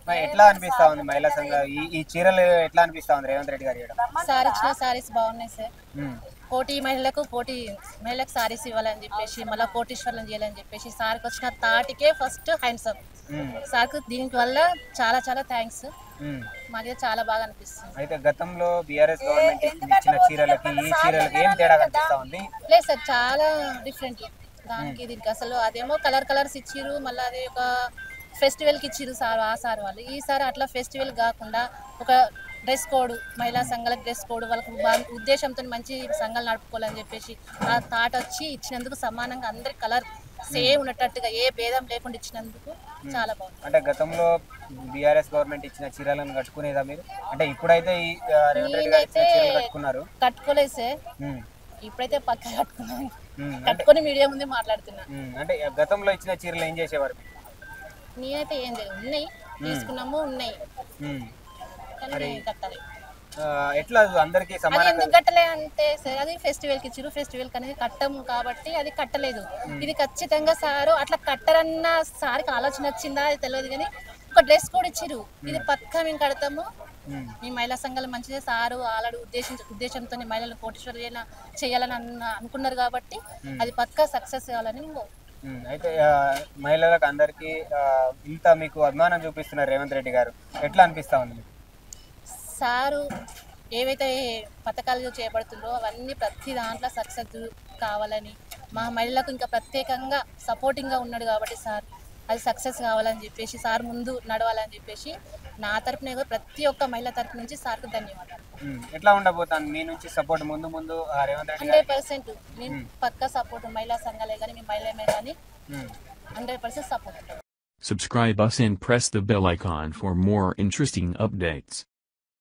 మరి ఎట్లా అనిపిస్తా ఉంది మహిళా సంఘ ఈ చీరలు ఎట్లా అనిపిస్తా ఉంది రేవంత్ రెడ్డి గారు చేయడం? సార్ ఇచ్చిన సారీస్ బాగున్నాయి సార్. ఉమ్, కోటి మహిళలకు సారీస్ ఇవ్వాలని చెప్పేసి మళ్ళీ కోటీశ్వర్లను చేయాలని చెప్పేసి సార్కి వచ్చిన తాటికే ఫస్ట్ హ్యాండ్స్ అప్. ఉమ్, సార్కు దీనికి వల్ల చాలా చాలా థ్యాంక్స్. ఉమ్. మాది చాలా బాగా అనిపిస్తుంది. అయితే గతంలో బీఆర్ఎస్ గవర్నమెంట్ ఇచ్చిన చీరలకి ఈ చీరలకి ఏం తేడా కనిపిస్తా ఉంది? లేదు సార్, చాలా డిఫరెంట్ దానికి దీనికి. అసలు అదేమో కలర్స్ ఇచ్చిర్రు, మళ్ళీ అది ఒక ఫెస్టివల్కి ఇచ్చిర్రు సార్. ఆ సార్ వాళ్ళు ఈసారి అట్లా ఫెస్టివల్ కాకుండా ఒక డ్రెస్ కోడ్, మహిళా సంఘాలకు డ్రెస్ కోడ్, వాళ్ళకు ఉద్దేశంతో మంచి సంఘాలు నడుపుకోవాలని చెప్పేసి ఆ థాట్ వచ్చి ఇచ్చినందుకు సమానంగా అందరి కలర్ సేమ్ ఉన్నట్టుగా ఏ భేదం లేకుండా ఇచ్చినందుకు చాలా బాగుంది. అంటే గతంలో బీఆర్ఎస్ గవర్నమెంట్ ఇచ్చిన చీరలను కట్టుకునేదా మీరు? అంటే ఇప్పుడైతే ఈ రేవంత్ రెడ్డి గారు ఇచ్చిన చీరలు కట్టుకున్నారు. కట్టుకోలేదు సార్, ఉమ్, ఇప్పుడైతే పక్క కట్టుకున్నాను. ఉమ్. కట్టుకొని మీడియా ముందే మాట్లాడుతున్నా. అంటే గతంలో ఇచ్చిన చీరలు ఏం చేసేవారు? నేనైతే ఏం తెలియదు, ఉన్నాయి తీసుకున్నాము, ఉన్నాయి ఉమ్. కానీ కట్టాలి. ఎట్లా అందరికి అది సమానంగా? ఎందుకు కట్టలే అంటే సార్, అది ఫెస్టివల్కి ఇచ్చిర్రు, ఫెస్టివల్కి అనేది కట్టము కాబట్టి అది కట్టలేదు. ఇది ఖచ్చితంగా సారు అట్లా కట్టరన్న సార్కి ఆలోచన వచ్చిందా అది తెలియదు, కానీ ఒక డ్రెస్ కూడా ఇచ్చిర్రు. ఇది పక్కా మేము కడతాము, మీ మహిళా సంఘాలు మంచిదే సారు ఆల్రెడీ ఉద్దేశంతో మహిళలు కోటీశ్వరులు చేయాలని అనుకున్నారు కాబట్టి అది పక్కా సక్సెస్ కావాలని మేము. అయితే మహిళలకు అందరికి ఇంత మీకు అభిమానం చూపిస్తున్నారు రేవంత్ రెడ్డి గారు, ఎట్లా అనిపిస్తా ఉంది మీకు? సారు ఏవైతే పథకాలు చేపడుతుందో అవన్నీ ప్రతి దాంట్లో సక్సెస్ కావాలని, మా మహిళలకు ఇంకా ప్రత్యేకంగా సపోర్టింగ్గా ఉన్నాడు కాబట్టి సార్ అది సక్సెస్ కావాలని చెప్పేసి, సార్ ముందు నడవాలని చెప్పేసి నా తరపున ప్రతి ఒక్క మహిళ తరపు నుంచి సార్కు ధన్యవాదాలు. ఎట్లా ఉండబోతాను మీ నుంచి సపోర్ట్ ముందు రేవంత్ రెడ్డి 100% నేను పక్కా సపోర్ట్, మహిళా సంఘాలే కానీ మీ మహిళమే కానీ 100% support. Subscribe us and press the bell icon for more interesting updates.